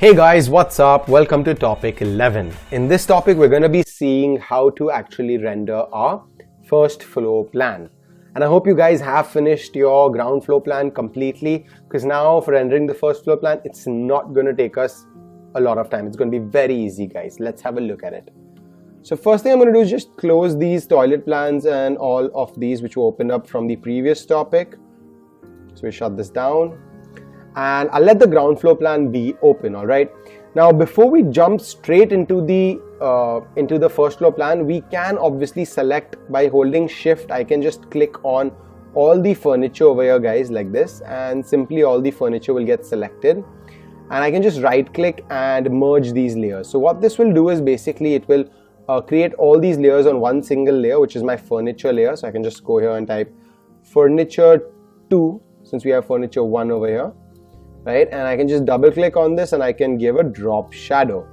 Hey guys, what's up? Welcome to topic 11. In this topic, we're going to be seeing how to actually render our first floor plan. And I hope you guys have finished your ground floor plan completely, because now for rendering the first floor plan, it's not going to take us a lot of time. It's going to be very easy, guys. Let's have a look at it. So first thing I'm going to do is just close these toilet plans and all of these which were opened up from the previous topic. So we shut this down. And I'll let the ground floor plan be open. All right. Now, before we jump straight into the first floor plan, we can obviously select by holding Shift. I can just click on all the furniture over here, guys, like this, and simply all the furniture will get selected. And I can just right click and merge these layers. So what this will do is basically it will create all these layers on one single layer, which is my furniture layer. So I can just go here and type furniture 2, since we have furniture 1 over here. Right, and I can just double click on this and I can give a drop shadow.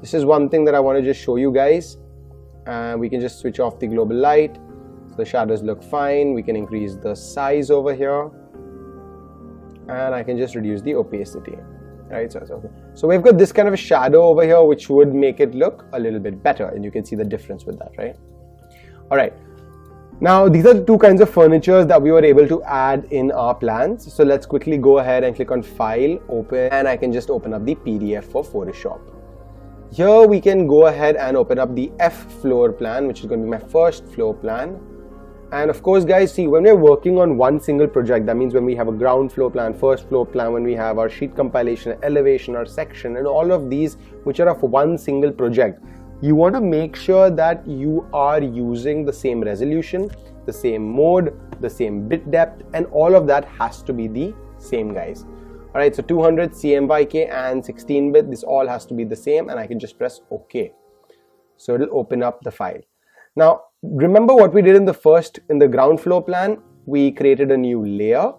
This is one thing that I want to just show you guys, and we can just switch off the global light so the shadows look fine. We can increase the size over here, and I can just reduce the opacity. Right, so it's okay. So we've got this kind of a shadow over here which would make it look a little bit better, and you can see the difference with that, right? All right. Now, these are the two kinds of furniture that we were able to add in our plans. So let's quickly go ahead and click on File, Open, and I can just open up the PDF for Photoshop. Here we can go ahead and open up the F floor plan, which is going to be my first floor plan. And of course, guys, see, when we're working on one single project, that means when we have a ground floor plan, first floor plan, when we have our sheet compilation, elevation, our section, and all of these which are of one single project, you want to make sure that you are using the same resolution, the same mode, the same bit depth, and all of that has to be the same, guys. All right, so 200 CMYK and 16-bit, this all has to be the same, and I can just press OK. So it'll open up the file. Now, remember what we did in the ground floor plan? We created a new layer.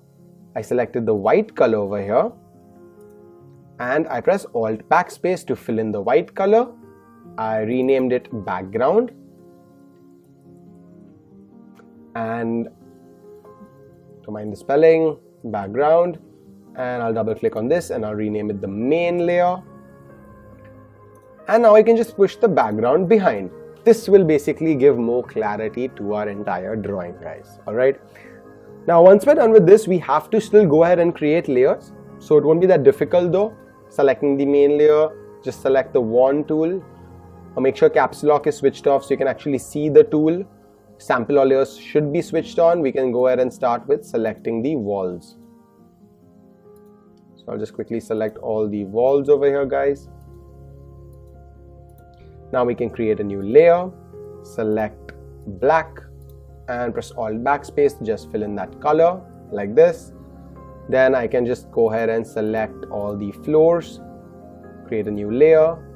I selected the white color over here, and I press Alt Backspace to fill in the white color. I renamed it background, and don't mind the spelling, background, and I'll double click on this and I'll rename it the main layer. And now I can just push the background behind. This will basically give more clarity to our entire drawing, guys. All right. Now, once we're done with this, we have to still go ahead and create layers. So it won't be that difficult though. Selecting the main layer, just select the wand tool. Make sure caps lock is switched off so you can actually see the tool. Sample all layers should be switched on. We can go ahead and start with selecting the walls. So I'll just quickly select all the walls over here, guys. Now we can create a new layer, select black, and press Alt Backspace to just fill in that color like this. Then I can just go ahead and select all the floors, create a new layer.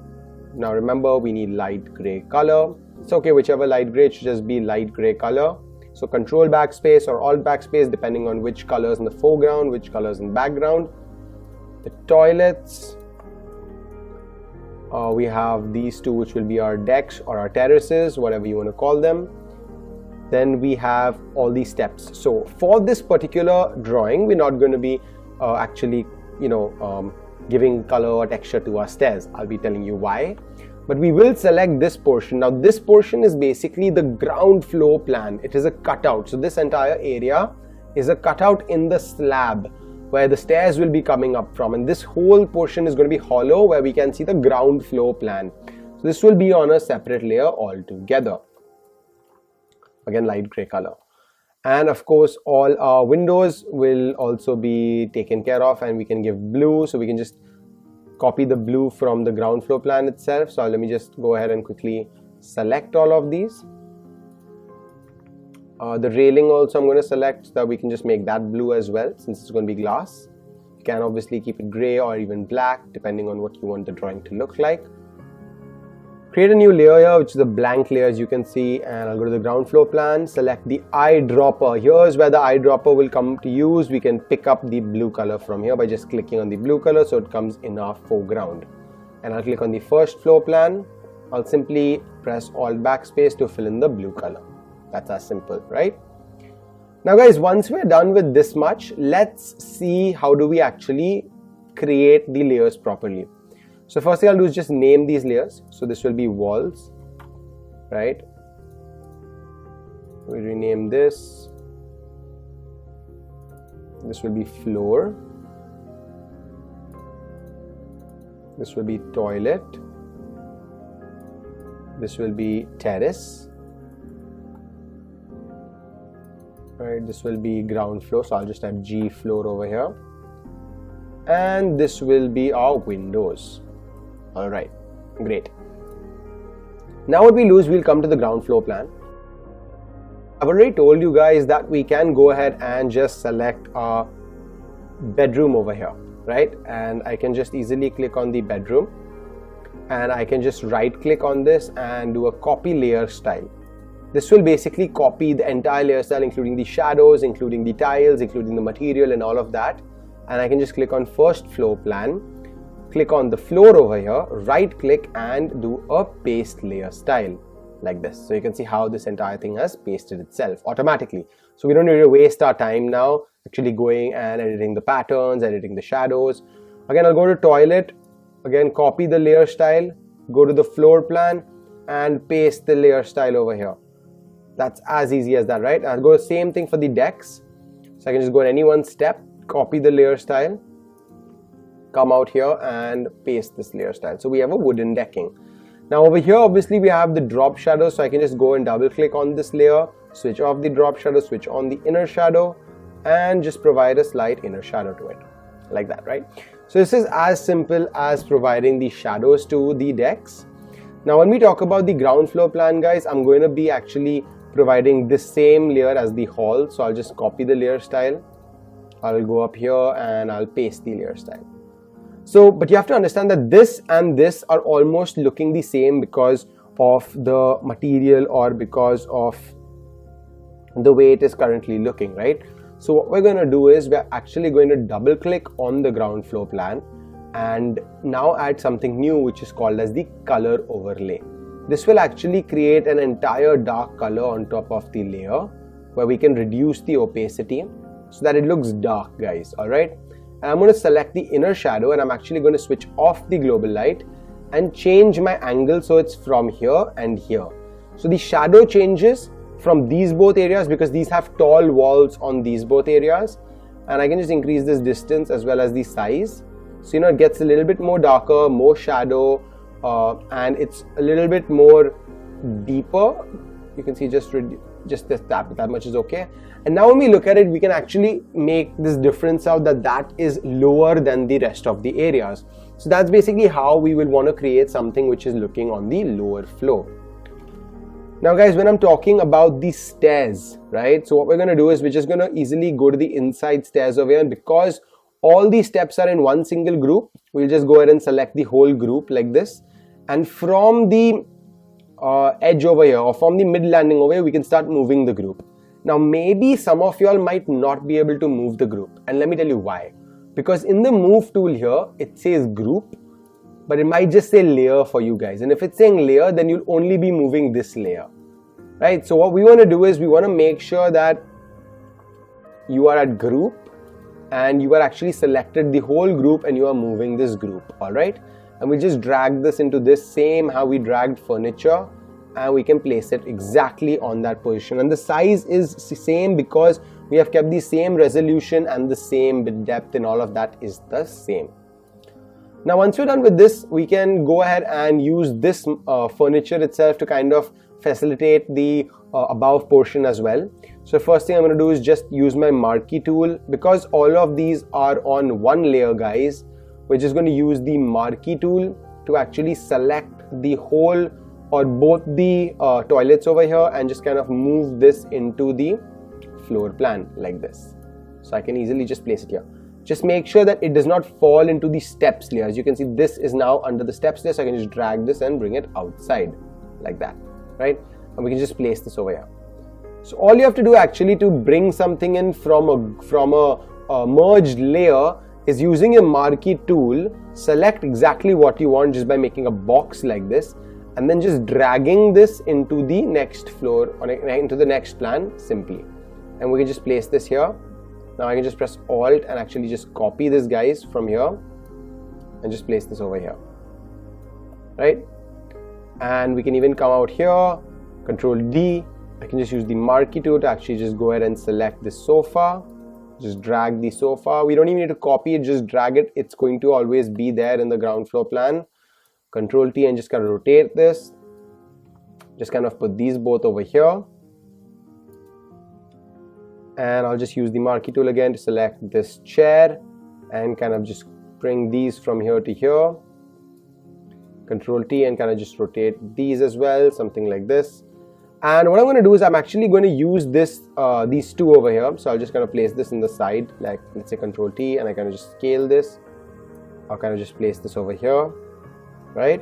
Now remember, we need light gray color. It's okay, whichever light gray, it should just be light gray color. So Control Backspace or Alt Backspace, depending on which colors in the foreground, which colors in the background. The toilets, we have these two, which will be our decks or our terraces, whatever you want to call them. Then we have all these steps. So for this particular drawing, we're not going to be actually, giving color or texture to our stairs. I'll be telling you why. But we will select this portion. Now this portion is basically the ground floor plan. It is a cutout. So this entire area is a cutout in the slab where the stairs will be coming up from. And this whole portion is going to be hollow where we can see the ground floor plan. So this will be on a separate layer altogether. Again, light gray color. And of course, all our windows will also be taken care of, and we can give blue. So we can just copy the blue from the ground floor plan itself. So let me just go ahead and quickly select all of these. The railing also I'm going to select so that we can just make that blue as well, since it's going to be glass. You can obviously keep it gray or even black, depending on what you want the drawing to look like. Create a new layer here, which is a blank layer, as you can see, and I'll go to the ground floor plan, select the eyedropper. Here's where the eyedropper will come to use. We can pick up the blue color from here by just clicking on the blue color, so it comes in our foreground. And I'll click on the first floor plan. I'll simply press Alt Backspace to fill in the blue color. That's as simple, right? Now guys, once we're done with this much, let's see how do we actually create the layers properly. So first thing I'll do is just name these layers. So this will be walls, right? We rename this. This will be floor. This will be toilet. This will be terrace. Right, this will be ground floor, so I'll just have G floor over here. And this will be our windows. Alright, great. Now what we'll do is we'll come to the ground floor plan. I've already told you guys that we can go ahead and just select our bedroom over here, right? And I can just easily click on the bedroom, and I can just right click on this and do a copy layer style. This will basically copy the entire layer style, including the shadows, including the tiles, including the material and all of that. And I can just click on first floor plan, click on the floor over here, right click and do a paste layer style like this. So you can see how this entire thing has pasted itself automatically. So we don't need to waste our time now actually going and editing the patterns, editing the shadows. Again, I'll go to toilet, again copy the layer style, go to the floor plan and paste the layer style over here. That's as easy as that, right? I'll go the same thing for the decks. So I can just go in any one step, copy the layer style, come out here and paste this layer style. So we have a wooden decking. Now over here, obviously we have the drop shadow. So I can just go and double click on this layer, switch off the drop shadow, switch on the inner shadow, and just provide a slight inner shadow to it like that, right? So this is as simple as providing the shadows to the decks. Now when we talk about the ground floor plan, guys, I'm going to be actually providing this same layer as the hall. So I'll just copy the layer style. I'll go up here and I'll paste the layer style. So, but you have to understand that this and this are almost looking the same because of the material or because of the way it is currently looking, right? So what we're going to do is we're actually going to double click on the ground floor plan and now add something new, which is called as the color overlay. This will actually create an entire dark color on top of the layer where we can reduce the opacity so that it looks dark, guys. All right. And I'm going to select the inner shadow and I'm actually going to switch off the global light and change my angle so it's from here and here. So the shadow changes from these both areas because these have tall walls on these both areas, and I can just increase this distance as well as the size. So it gets a little bit more darker, more shadow, and it's a little bit more deeper. You can see just that much is okay. And now when we look at it, we can actually make this difference out that is lower than the rest of the areas. So that's basically how we will want to create something which is looking on the lower floor. Now guys, when I'm talking about the stairs, right? So what we're going to do is we're just going to easily go to the inside stairs over here, and because all these steps are in one single group, we'll just go ahead and select the whole group like this. And from the edge over here or from the mid landing over here, we can start moving the group. Now maybe some of y'all might not be able to move the group, and let me tell you why. Because in the move tool here, it says group, but it might just say layer for you guys. And if it's saying layer, then you'll only be moving this layer, right? So what we want to do is we want to make sure that you are at group and you are actually selected the whole group and you are moving this group, all right? And we just drag this into this same how we dragged furniture, and we can place it exactly on that position. And the size is the same because we have kept the same resolution and the same bit depth and all of that is the same. Now once we're done with this, we can go ahead and use this furniture itself to kind of facilitate the above portion as well. So first thing I'm going to do is just use my marquee tool. Because all of these are on one layer, guys, we're just going to use the marquee tool to actually select the whole or both the toilets over here and just kind of move this into the floor plan like this. So I can easily just place it here. Just make sure that it does not fall into the steps layer. As you can see, this is now under the steps layer, so I can just drag this and bring it outside like that, right? And we can just place this over here. So all you have to do actually to bring something in from a merged layer is using a marquee tool, select exactly what you want just by making a box like this, and then just dragging this into the next floor or into the next plan simply. And we can just place this here. Now I can just press Alt and actually just copy this, guys, from here and just place this over here. right? And we can even come out here, Control D. I can just use the marquee tool to actually just go ahead and select this sofa. Just drag the sofa. We don't even need to copy it, just drag it. It's going to always be there in the ground floor plan. Control T and just kind of rotate this. Just kind of put these both over here. And I'll just use the marquee tool again to select this chair and kind of just bring these from here to here. Control T and kind of just rotate these as well, something like this. And what I'm going to do is I'm actually going to use this these two over here. So I'll just kind of place this in the side, like let's say Control T, and I kind of just scale this. I'll kind of just place this over here, right?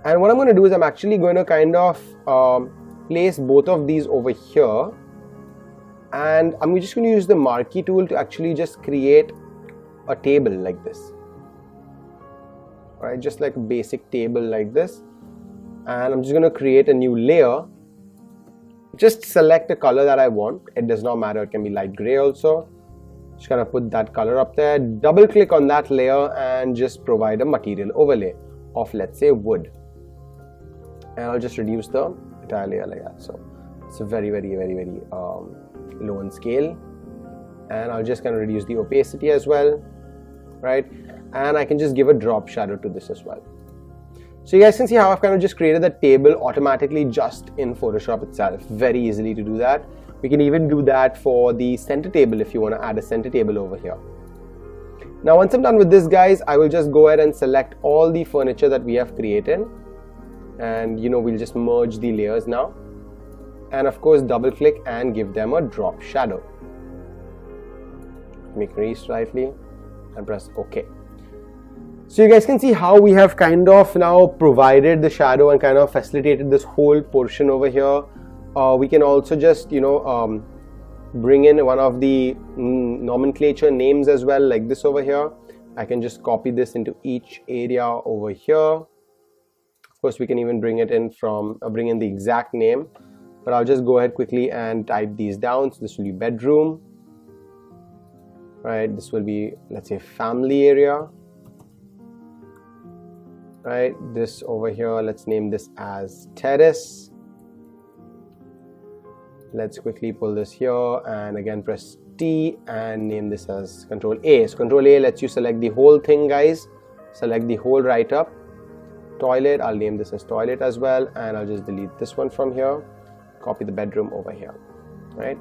And what I'm going to do is I'm actually going to kind of place both of these over here. And I'm just going to use the marquee tool to actually just create a table like this. Right, just like a basic table like this. And I'm just going to create a new layer. Just select a color that I want. It does not matter, it can be light gray also. Just kind of put that color up there. Double click on that layer and just provide a material overlay of, let's say, wood. And I'll just reduce the entire layer like that. So it's a very low in scale. And I'll just kind of reduce the opacity as well, right? And I can just give a drop shadow to this as well. So you guys can see how I've kind of just created the table automatically just in Photoshop itself. Very easily to do that. We can even do that for the center table if you want to add a center table over here. Now once I'm done with this, guys, I will just go ahead and select all the furniture that we have created. And we'll just merge the layers now. And of course double click and give them a drop shadow. Make it slightly and press OK. So you guys can see how we have kind of now provided the shadow and kind of facilitated this whole portion over here. We can also just bring in one of the nomenclature names as well, like this over here. I can just copy this into each area over here. Of course we can even bring it in from bring in the exact name, but I'll just go ahead quickly and type these down. So this will be bedroom, right? This will be, let's say, family area. Right, this over here, let's name this as terrace. Let's quickly pull this here and again press T and name this as Control A. So Control A lets you select the whole thing, guys. Select the whole write up. Toilet, I'll name this as toilet as well, and I'll just delete this one from here. Copy the bedroom over here, right?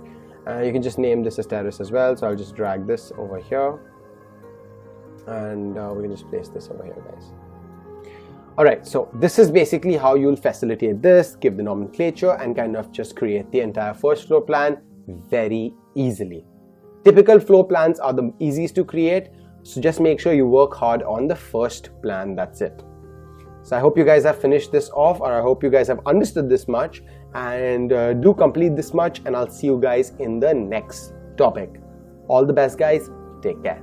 And you can just name this as terrace as well. So I'll just drag this over here, and we can just place this over here, guys. Alright, so this is basically how you'll facilitate this, give the nomenclature and kind of just create the entire first floor plan very easily. Typical floor plans are the easiest to create, so just make sure you work hard on the first plan, that's it. So I hope you guys have finished this off, or I hope you guys have understood this much, and do complete this much, and I'll see you guys in the next topic. All the best, guys. Take care.